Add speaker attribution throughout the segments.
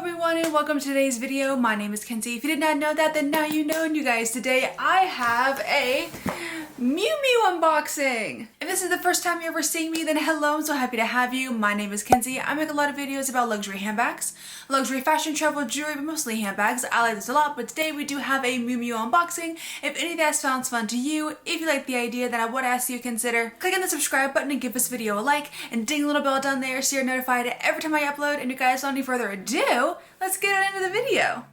Speaker 1: everyone and welcome to today's video. My name is Kenzie. If you did not know that, then now you know. And you guys, today I have a Miu Miu unboxing. If this is the first time you're ever seeing me, then hello, I'm so happy to have you. My name is Kenzie. I make a lot of videos about luxury handbags, luxury fashion, travel, jewelry, but mostly handbags. I like this a lot, but today we do have a Miu Miu unboxing. If any of that sounds fun to you, if you like the idea, then I would ask you to consider clicking the subscribe button and give this video a like and ding the little bell down there so you're notified every time I upload. And you guys, without any further ado, let's get into the video.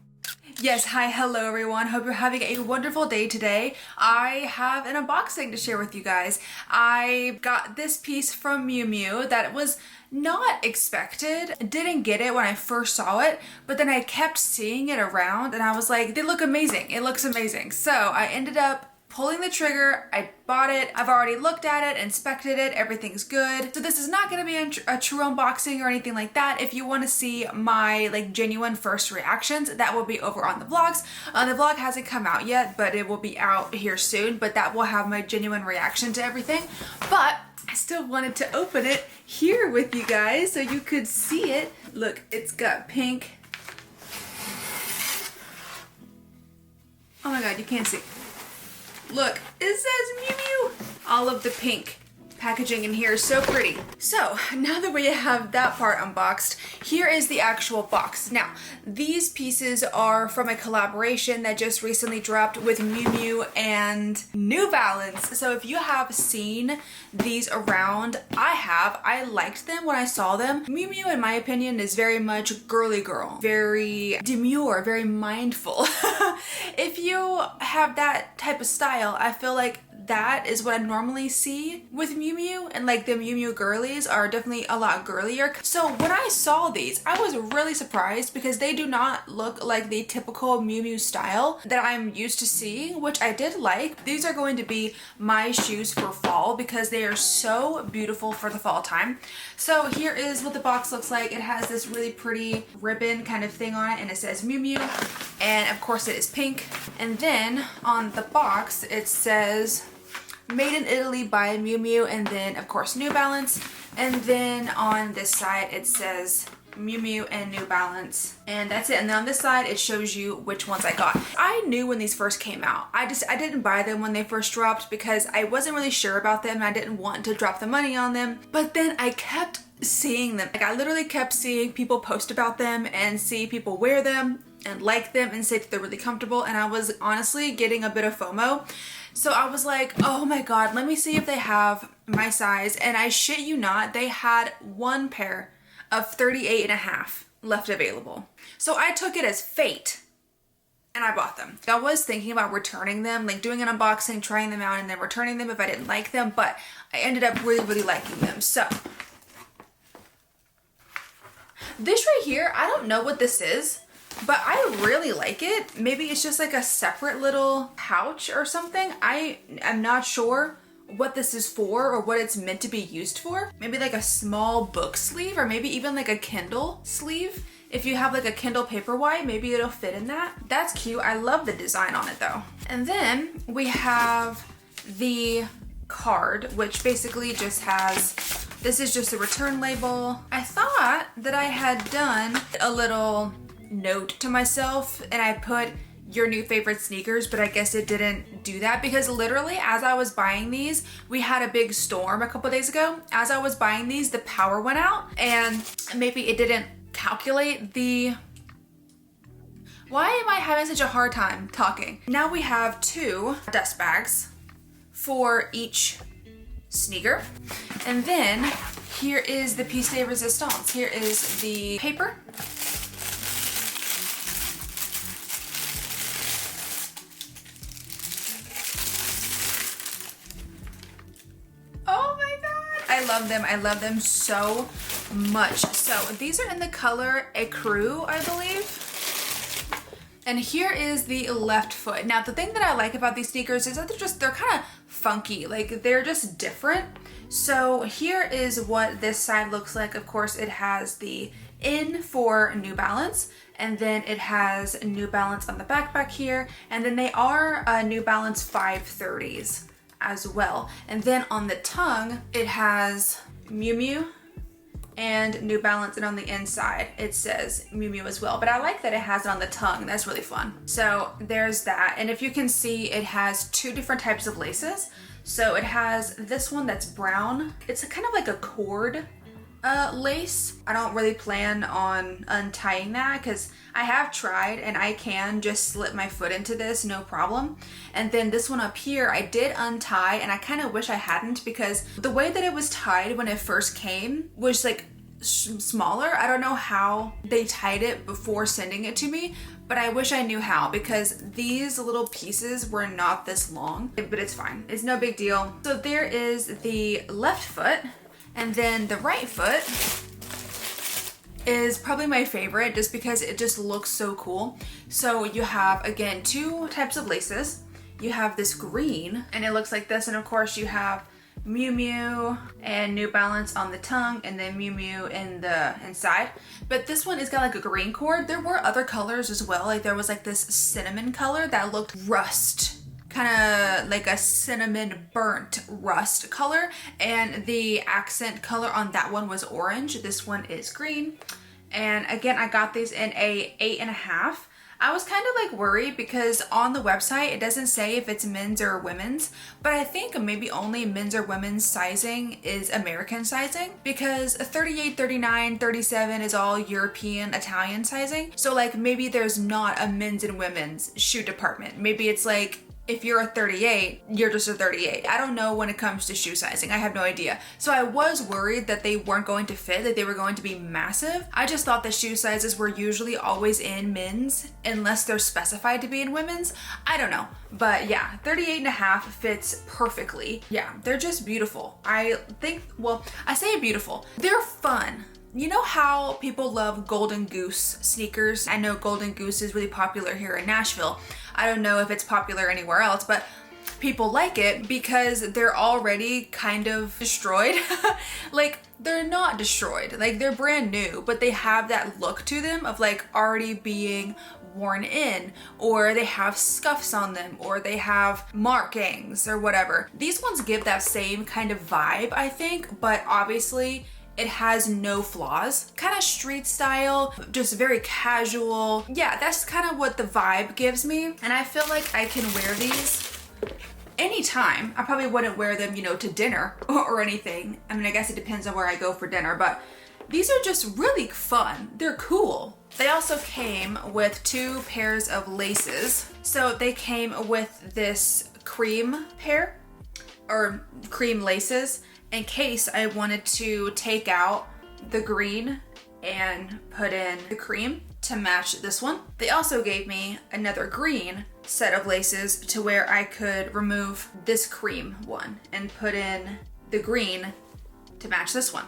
Speaker 1: Yes, hi, hello everyone. Hope you're having a wonderful day today. I have an unboxing to share with you guys. I got this piece from Miu Miu that was not expected. Didn't get it when I first saw it, but then I kept seeing it around and I was like, they look amazing. It looks amazing. So I ended up pulling the trigger. I bought it. I've already looked at it, inspected it. Everything's good. So this is not going to be a true unboxing or anything like that. If you want to see my genuine first reactions, that will be over on the vlogs. The vlog hasn't come out yet, but it will be out here soon. But that will have my genuine reaction to everything. But I still wanted to open it here with you guys so you could see it. Look, it's got pink. Oh my God, you can't see. Look, it says Miu Miu. All of the pink packaging in here is so pretty. So now that we have that part unboxed, here is the actual box. Now, these pieces are from a collaboration that just recently dropped with Miu Miu and New Balance. So if you have seen these around, I liked them when I saw them. Miu Miu, in my opinion, is very much girly girl, very demure, very mindful. If you have that type of style, I feel like that is what I normally see with Miu Miu, and the Miu Miu girlies are definitely a lot girlier. So when I saw these, I was really surprised because they do not look like the typical Miu Miu style that I'm used to seeing, which I did like. These are going to be my shoes for fall because they are so beautiful for the fall time. So here is what the box looks like. It has this really pretty ribbon kind of thing on it and it says Miu Miu, and of course it is pink. And then on the box it says made in Italy by Miu Miu, and then of course New Balance. And then on this side it says Miu Miu and New Balance, and that's it. And then on this side it shows you which ones I got. I knew when these first came out. I didn't buy them when they first dropped because I wasn't really sure about them and I didn't want to drop the money on them. But then I kept seeing them. I literally kept seeing people post about them and see people wear them and like them and say that they're really comfortable, and I was honestly getting a bit of FOMO. So I was like, oh my God, let me see if they have my size. And I shit you not, they had one pair of 38.5 left available. So I took it as fate and I bought them. I was thinking about returning them, doing an unboxing, trying them out, and then returning them if I didn't like them, but I ended up really liking them. So this right here, I don't know what this is, but I really like it. Maybe it's just a separate little pouch or something. I am not sure what this is for or what it's meant to be used for. Maybe a small book sleeve, or maybe even a Kindle sleeve. If you have a Kindle Paperwhite, maybe it'll fit in that. That's cute. I love the design on it though. And then we have the card, which basically just has, this is just a return label. I thought that I had done a little note to myself and I put your new favorite sneakers, but I guess it didn't do that because literally as I was buying these, we had a big storm a couple days ago. As I was buying these, the power went out and maybe it didn't calculate the... Why am I having such a hard time talking? Now we have 2 dust bags for each sneaker. And then here is the piece de resistance. Here is the paper. I love them. I love them so much. So these are in the color Ecru, I believe. And here is the left foot. Now the thing that I like about these sneakers is that they're kind of funky. They're just different. So here is what this side looks like. Of course, it has the N for New Balance, and then it has New Balance on the back here, and then they are New Balance 530s. As well. And then on the tongue, it has Miu Miu and New Balance, and on the inside it says Miu Miu as well. But I like that it has it on the tongue. That's really fun. So there's that. And if you can see, it has two different types of laces. So it has this one that's brown. It's kind of like a cord lace. I don't really plan on untying that because I have tried and I can just slip my foot into this, no problem. And then this one up here, I did untie, and I kind of wish I hadn't, because the way that it was tied when it first came was like smaller. I don't know how they tied it before sending it to me, but I wish I knew how, because these little pieces were not this long, but it's fine. It's no big deal. So there is the left foot, and then the right foot is probably my favorite just because it just looks so cool. So you have, again, two types of laces. You have this green, and it looks like this, and of course you have Miu Miu and New Balance on the tongue, and then Miu Miu in the inside. But this one is got like a green cord. There were other colors as well. Like there was like this cinnamon color that looked rust, kind of like a cinnamon burnt rust color, and the accent color on that one was orange. This one is green. And again, I got these in a 8.5. I was kind of like worried because on the website it doesn't say if it's men's or women's, but I think maybe only men's or women's sizing is American sizing, because 38, 39, 37 is all European, Italian sizing. So like maybe there's not a men's and women's shoe department. Maybe it's like, if you're a 38, you're just a 38. I don't know when it comes to shoe sizing. I have no idea. So I was worried that they weren't going to fit, that they were going to be massive. I just thought the shoe sizes were usually always in men's unless they're specified to be in women's. I don't know. But yeah, 38.5 fits perfectly. Yeah, they're just beautiful. I think, well, I say beautiful. They're fun. You know how people love Golden Goose sneakers? I know Golden Goose is really popular here in Nashville. I don't know if it's popular anywhere else, but people like it because they're already kind of destroyed. Like, they're not destroyed. Like, they're brand new, but they have that look to them of like already being worn in, or they have scuffs on them, or they have markings or whatever. These ones give that same kind of vibe, I think, but obviously it has no flaws. Kind of street style, just very casual. Yeah, that's kind of what the vibe gives me. And I feel like I can wear these anytime. I probably wouldn't wear them, you know, to dinner or anything. I mean, I guess it depends on where I go for dinner, but these are just really fun. They're cool. They also came with two pairs of laces. So they came with this cream pair, or cream laces, in case I wanted to take out the green and put in the cream to match this one. They also gave me another green set of laces to where I could remove this cream one and put in the green to match this one,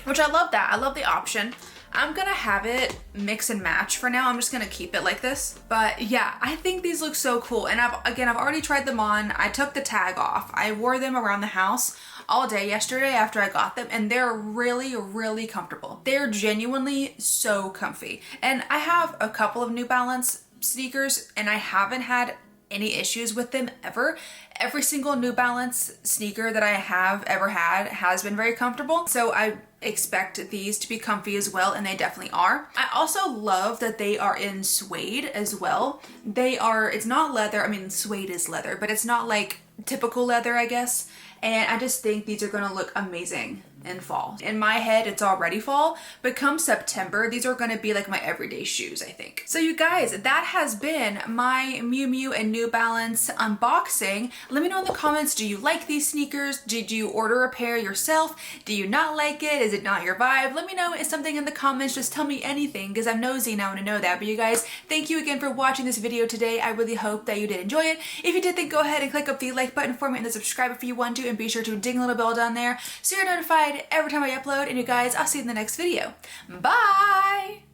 Speaker 1: which I love that. I love the option. I'm gonna have it mix and match for now. I'm just gonna keep it like this. But yeah, I think these look so cool. And I've already tried them on. I took the tag off. I wore them around the house all day yesterday after I got them, and they're really, really comfortable. They're genuinely so comfy. And I have a couple of New Balance sneakers and I haven't had any issues with them ever. Every single New Balance sneaker that I have ever had has been very comfortable. So I expect these to be comfy as well, and they definitely are. I also love that they are in suede as well. It's not leather. I mean, suede is leather, but it's not like typical leather, I guess. And I just think these are gonna look amazing in fall. In my head, it's already fall, but come September, these are gonna be like my everyday shoes, I think. So you guys, that has been my Miu Miu and New Balance unboxing. Let me know in the comments, do you like these sneakers? Did you order a pair yourself? Do you not like it? Is it not your vibe? Let me know something in the comments. Just tell me anything, because I'm nosy and I wanna know that. But you guys, thank you again for watching this video today. I really hope that you did enjoy it. If you did, then go ahead and click up the like button for me and the subscribe if you want to, and be sure to ding a little bell down there so you're notified every time I upload. And you guys, I'll see you in the next video. Bye!